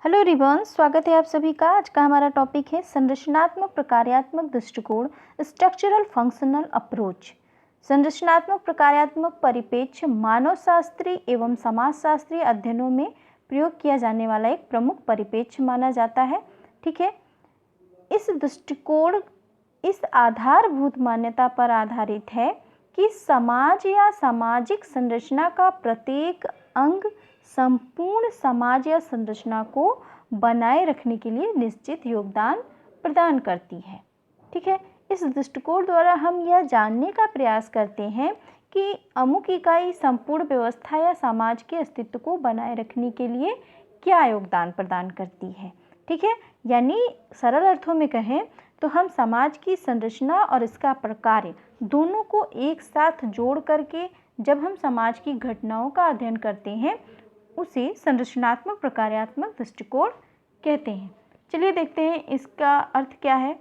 Hello everyone, स्वागत है आप सभी का। आज का हमारा टॉपिक है संरचनात्मक प्रकार्यात्मक दृष्टिकोण, स्ट्रक्चरल फंक्शनल अप्रोच। संरचनात्मक प्रकार्यात्मक परिप्रेक्ष्य मानव शास्त्री एवं समाजशास्त्रीय अध्ययनों में प्रयोग किया जाने वाला एक प्रमुख परिप्रेक्ष्य माना जाता है। ठीक है, इस दृष्टिकोण इस आधारभूत मान्यता पर आधारित है कि समाज या सामाजिक संरचना का प्रत्येक अंग संपूर्ण समाज या संरचना को बनाए रखने के लिए निश्चित योगदान प्रदान करती है। ठीक है, इस दृष्टिकोण द्वारा हम यह जानने का प्रयास करते हैं कि अमुक इकाई संपूर्ण व्यवस्था या समाज के अस्तित्व को बनाए रखने के लिए क्या योगदान प्रदान करती है। ठीक है, यानी सरल अर्थों में कहें तो हम समाज की संरचना और इसका प्रकार दोनों को एक साथ जोड़ करके जब हम समाज की घटनाओं का अध्ययन करते हैं उसे संरचनात्मक प्रकार्यात्मक दृष्टिकोण कहते हैं। चलिए देखते हैं इसका अर्थ क्या है।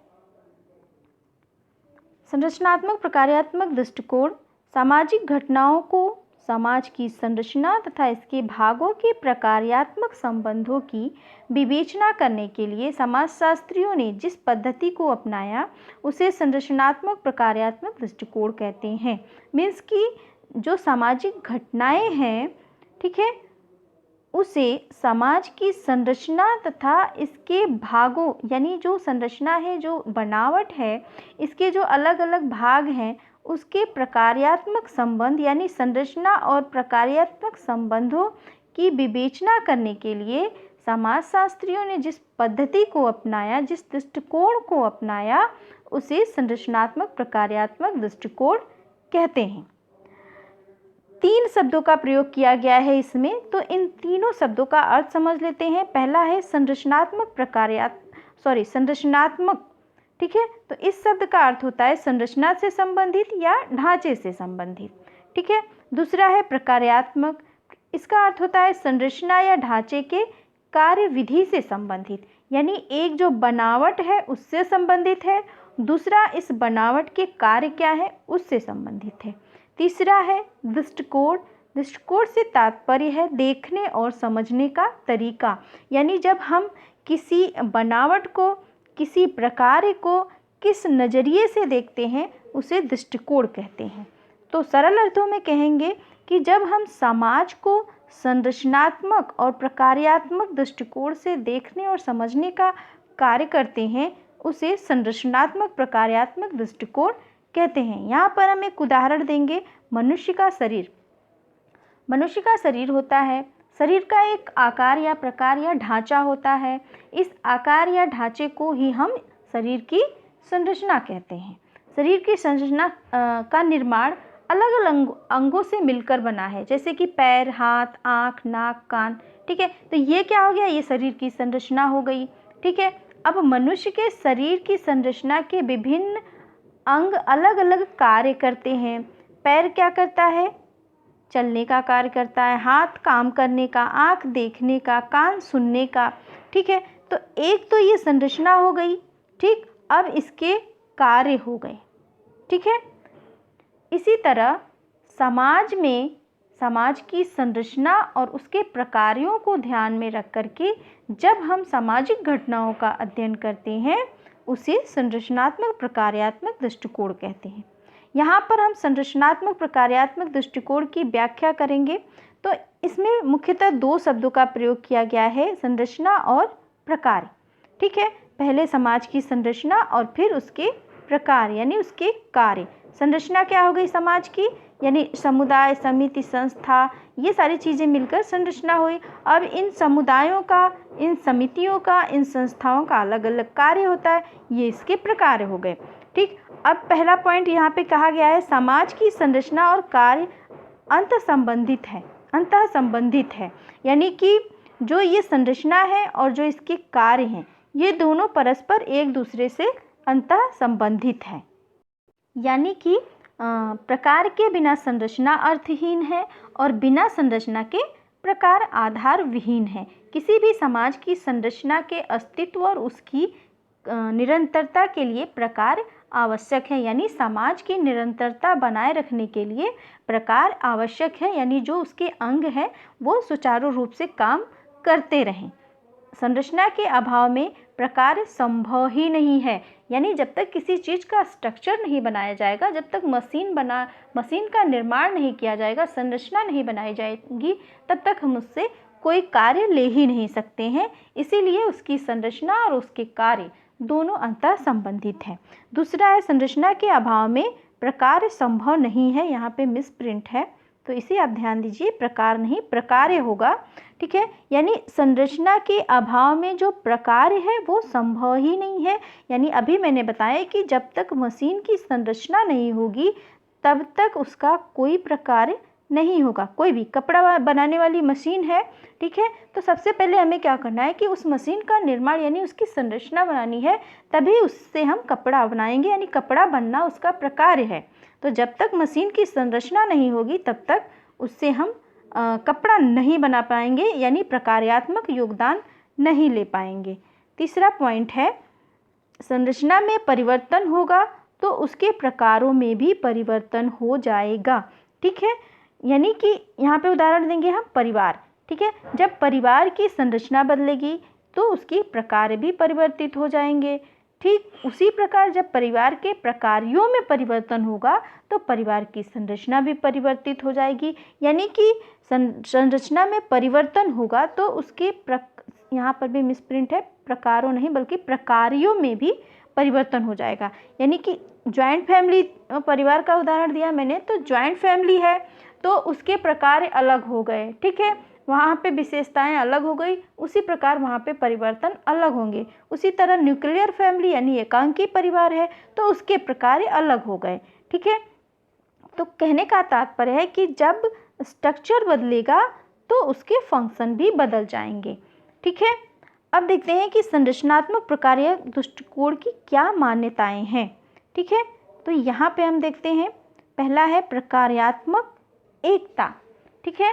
संरचनात्मक प्रकार्यात्मक दृष्टिकोण सामाजिक घटनाओं को समाज की संरचना तथा इसके भागों के प्रकार्यात्मक संबंधों की विवेचना करने के लिए समाजशास्त्रियों ने जिस पद्धति को अपनाया उसे संरचनात्मक प्रकार्यात्मक दृष्टिकोण कहते हैं। मीन्स कि जो सामाजिक घटनाएं हैं, ठीक है, उसे समाज की संरचना तथा इसके भागों यानी जो संरचना है, जो बनावट है, इसके जो अलग अलग भाग हैं उसके प्रकार्यात्मक संबंध यानी संरचना और प्रकार्यात्मक संबंधों की विवेचना करने के लिए समाजशास्त्रियों ने जिस पद्धति को अपनाया, जिस दृष्टिकोण को अपनाया उसे संरचनात्मक प्रकार्यात्मक दृष्टिकोण कहते हैं। 3 शब्दों का प्रयोग किया गया है इसमें, तो इन तीनों शब्दों का अर्थ समझ लेते हैं। पहला है संरचनात्मक। ठीक है, तो इस शब्द का अर्थ होता है संरचना से संबंधित या ढांचे से संबंधित। ठीक है, दूसरा है प्रकार्यात्मक, इसका अर्थ होता है संरचना या ढांचे के कार्य विधि से संबंधित, यानी एक जो बनावट है उससे संबंधित है, दूसरा इस बनावट के कार्य क्या है उससे संबंधित है। तीसरा है दृष्टिकोण। दृष्टिकोण से तात्पर्य है देखने और समझने का तरीका, यानी जब हम किसी बनावट को, किसी प्रकार को किस नज़रिए से देखते हैं उसे दृष्टिकोण कहते हैं। तो सरल अर्थों में कहेंगे कि जब हम समाज को संरचनात्मक और प्रकार्यात्मक दृष्टिकोण से देखने और समझने का कार्य करते हैं उसे संरचनात्मक प्रकार्यात्मक दृष्टिकोण कहते हैं। यहाँ पर हम एक उदाहरण देंगे। मनुष्य का शरीर। मनुष्य का शरीर होता है, शरीर का एक आकार या प्रकार या ढांचा होता है। इस आकार या ढांचे को ही हम शरीर की संरचना कहते हैं। शरीर की संरचना का निर्माण अलग अलग अंगों से मिलकर बना है, जैसे कि पैर, हाथ, आँख, नाक, कान। ठीक है, तो ये क्या हो गया, ये शरीर की संरचना हो गई। ठीक है, अब मनुष्य के शरीर की संरचना के विभिन्न अंग अलग अलग कार्य करते हैं। पैर क्या करता है, चलने का कार्य करता है, हाथ काम करने का, आँख देखने का, कान सुनने का। ठीक है, तो एक तो ये संरचना हो गई। ठीक, अब इसके कार्य हो गए। ठीक है, इसी तरह समाज में समाज की संरचना और उसके प्रकारों को ध्यान में रख करके जब हम सामाजिक घटनाओं का अध्ययन करते हैं उसे संरचनात्मक प्रकार्यात्मक दृष्टिकोण कहते हैं। यहाँ पर हम संरचनात्मक प्रकार्यात्मक दृष्टिकोण की व्याख्या करेंगे, तो इसमें मुख्यतः 2 शब्दों का प्रयोग किया गया है, संरचना और प्रकार। ठीक है, पहले समाज की संरचना और फिर उसके प्रकार यानी उसके कार्य। संरचना क्या हो गई समाज की, यानी समुदाय, समिति, संस्था, ये सारी चीज़ें मिलकर संरचना हुई। अब इन समुदायों का, इन समितियों का, इन संस्थाओं का अलग अलग कार्य होता है, ये इसके प्रकार हो गए। ठीक, अब पहला पॉइंट यहाँ पे कहा गया है समाज की संरचना और कार्य अंतः संबंधित है, यानी कि जो ये संरचना है और जो इसके कार्य हैं ये दोनों परस्पर एक दूसरे से अंतः संबंधित है। यानी कि प्रकार के बिना संरचना अर्थहीन है और बिना संरचना के प्रकार आधार विहीन है। किसी भी समाज की संरचना के अस्तित्व और उसकी निरंतरता के लिए प्रकार आवश्यक है, यानी समाज की निरंतरता बनाए रखने के लिए प्रकार आवश्यक है, यानी जो उसके अंग हैं वो सुचारू रूप से काम करते रहें। संरचना के अभाव में प्रकार्य संभव ही नहीं है। यानी जब तक किसी चीज़ का स्ट्रक्चर नहीं बनाया जाएगा, जब तक मशीन का निर्माण नहीं किया जाएगा, संरचना नहीं बनाई जाएगी, तब तक हम उससे कोई कार्य ले ही नहीं सकते हैं। इसीलिए उसकी संरचना और उसके कार्य दोनों अंतः संबंधित हैं। दूसरा है संरचना के अभाव में प्रकार्य संभव नहीं है। यहाँ पे मिस प्रिंट है, तो इसे आप ध्यान दीजिए, प्रकार नहीं प्रकार्य होगा। ठीक है, यानी संरचना के अभाव में जो प्रकार्य है वो संभव ही नहीं है। यानी अभी मैंने बताया कि जब तक मशीन की संरचना नहीं होगी तब तक उसका कोई प्रकार्य नहीं होगा। कोई भी कपड़ा बनाने वाली मशीन है, ठीक है, तो सबसे पहले हमें क्या करना है कि उस मशीन का निर्माण यानी उसकी संरचना बनानी है, तभी उससे हम कपड़ा बनाएंगे। यानी कपड़ा बनना उसका प्रकार्य है। तो जब तक मशीन की संरचना नहीं होगी तब तक उससे हम कपड़ा नहीं बना पाएंगे, यानी प्रकार्यात्मक योगदान नहीं ले पाएंगे। तीसरा पॉइंट है संरचना में परिवर्तन होगा तो उसके प्रकारों में भी परिवर्तन हो जाएगा। ठीक है, यानी कि यहाँ पे उदाहरण देंगे हम परिवार। ठीक है, जब परिवार की संरचना बदलेगी तो उसकी प्रकार भी परिवर्तित हो जाएंगे। ठीक उसी प्रकार जब परिवार के प्रकारों में परिवर्तन होगा तो परिवार की संरचना भी परिवर्तित हो जाएगी। यानी कि संरचना में परिवर्तन होगा तो उसके यहाँ पर भी मिसप्रिंट है, प्रकारों नहीं बल्कि प्रकारों में भी परिवर्तन हो जाएगा। यानी कि जॉइंट फैमिली परिवार का उदाहरण दिया मैंने, तो जॉइंट फैमिली है तो उसके प्रकार अलग हो गए। ठीक है, वहाँ पे विशेषताएं अलग हो गई, उसी प्रकार वहाँ पे परिवर्तन अलग होंगे। उसी तरह न्यूक्लियर फैमिली यानी एकांकी परिवार है तो उसके प्रकार अलग हो गए। ठीक है, तो कहने का तात्पर्य है कि जब स्ट्रक्चर बदलेगा तो उसके फंक्शन भी बदल जाएंगे। ठीक है, अब देखते हैं कि संरचनात्मक प्रकार्य दृष्टिकोण की क्या मान्यताएं हैं। ठीक है, तो यहाँ पे हम देखते हैं, पहला है प्रकार्यात्मक एकता। ठीक है,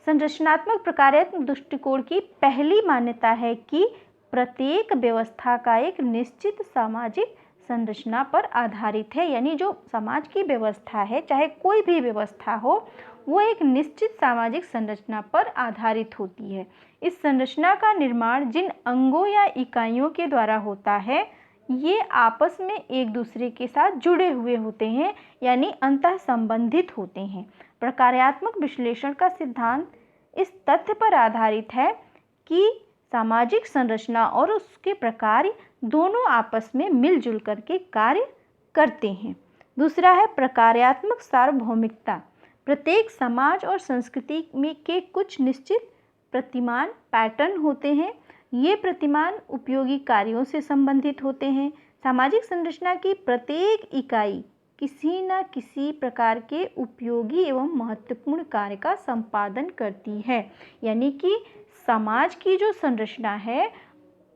संरचनात्मक प्रकार्यात्मक दृष्टिकोण की पहली मान्यता है कि प्रत्येक व्यवस्था का एक निश्चित सामाजिक संरचना पर आधारित है। यानी जो समाज की व्यवस्था है, चाहे कोई भी व्यवस्था हो, वो एक निश्चित सामाजिक संरचना पर आधारित होती है। इस संरचना का निर्माण जिन अंगों या इकाइयों के द्वारा होता है ये आपस में एक दूसरे के साथ जुड़े हुए होते हैं, यानी अंतः संबंधित होते हैं। प्रकार्यात्मक विश्लेषण का सिद्धांत इस तथ्य पर आधारित है कि सामाजिक संरचना और उसके प्रकार दोनों आपस में मिलजुल करके कार्य करते हैं। दूसरा है प्रकार्यात्मक सार्वभौमिकता। प्रत्येक समाज और संस्कृति में के कुछ निश्चित प्रतिमान पैटर्न होते हैं। ये प्रतिमान उपयोगी कार्यों से संबंधित होते हैं। सामाजिक संरचना की प्रत्येक इकाई किसी न किसी प्रकार के उपयोगी एवं महत्वपूर्ण कार्य का संपादन करती है। यानी कि समाज की जो संरचना है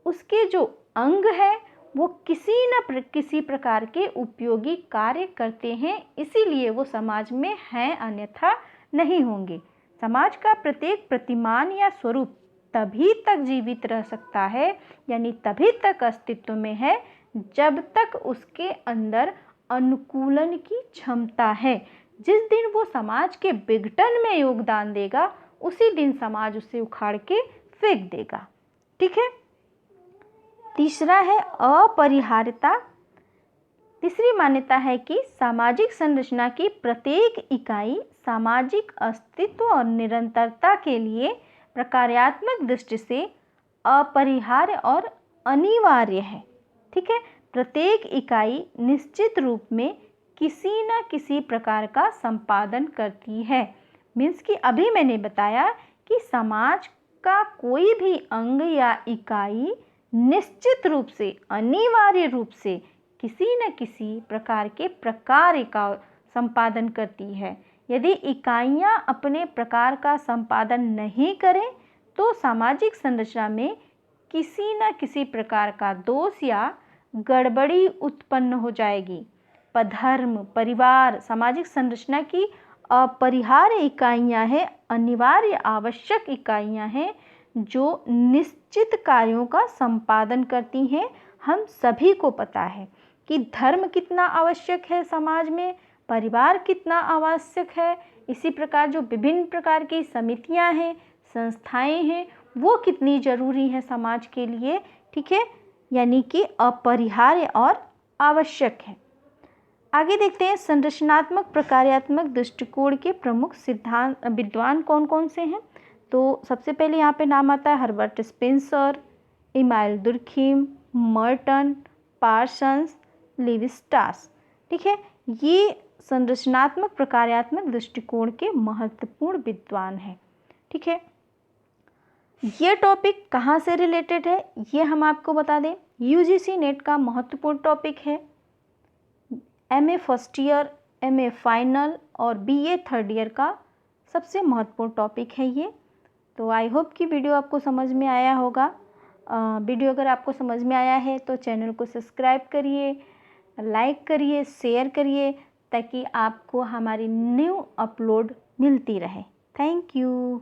उसके जो अंग है वो किसी न किसी प्रकार के उपयोगी कार्य करते हैं, इसीलिए वो समाज में हैं, अन्यथा नहीं होंगे। समाज का प्रत्येक प्रतिमान या स्वरूप तभी तक जीवित रह सकता है, यानी तभी तक अस्तित्व में है जब तक उसके अंदर अनुकूलन की क्षमता है। जिस दिन वो समाज के विघटन में योगदान देगा उसी दिन समाज उसे उखाड़ के फेंक देगा। ठीक है, तीसरा है अपरिहार्यता। तीसरी मान्यता है कि सामाजिक संरचना की प्रत्येक इकाई सामाजिक अस्तित्व और निरंतरता के लिए प्रकार्यात्मक दृष्टि से अपरिहार्य और अनिवार्य है। ठीक है, प्रत्येक इकाई निश्चित रूप में किसी न किसी प्रकार का संपादन करती है। मीन्स कि अभी मैंने बताया कि समाज का कोई भी अंग या इकाई निश्चित रूप से अनिवार्य रूप से किसी न किसी प्रकार के प्रकार का संपादन करती है। यदि इकाइयां अपने प्रकार का संपादन नहीं करें तो सामाजिक संरचना में किसी न किसी प्रकार का दोष या गड़बड़ी उत्पन्न हो जाएगी। धर्म, परिवार सामाजिक संरचना की अपरिहार्य इकाइयां हैं, अनिवार्य आवश्यक इकाइयां हैं जो निश्चित कार्यों का संपादन करती हैं। हम सभी को पता है कि धर्म कितना आवश्यक है समाज में, परिवार कितना आवश्यक है। इसी प्रकार जो विभिन्न प्रकार की समितियां हैं, संस्थाएं हैं, वो कितनी ज़रूरी है समाज के लिए, ठीक है, यानी कि अपरिहार्य और आवश्यक है। आगे देखते हैं संरचनात्मक प्रकार्यात्मक दृष्टिकोण के प्रमुख सिद्धांत विद्वान कौन कौन से हैं। तो सबसे पहले यहाँ पे नाम आता है Herbert Spencer, Emile Durkheim, Merton, Parsons, Levi Strauss. ठीक है, ये संरचनात्मक प्रकार्यात्मक दृष्टिकोण के महत्वपूर्ण विद्वान हैं। ठीक है, ये टॉपिक कहाँ से रिलेटेड है ये हम आपको बता दें, यूजीसी नेट का महत्वपूर्ण टॉपिक है। MA first year, MA final और बीए थर्ड ईयर का सबसे महत्वपूर्ण टॉपिक है ये। तो आई होप कि वीडियो आपको समझ में आया होगा। वीडियो अगर आपको समझ में आया है तो चैनल को सब्सक्राइब करिए, लाइक करिए, शेयर करिए, ताकि आपको हमारी न्यू अपलोड मिलती रहे। Thank you.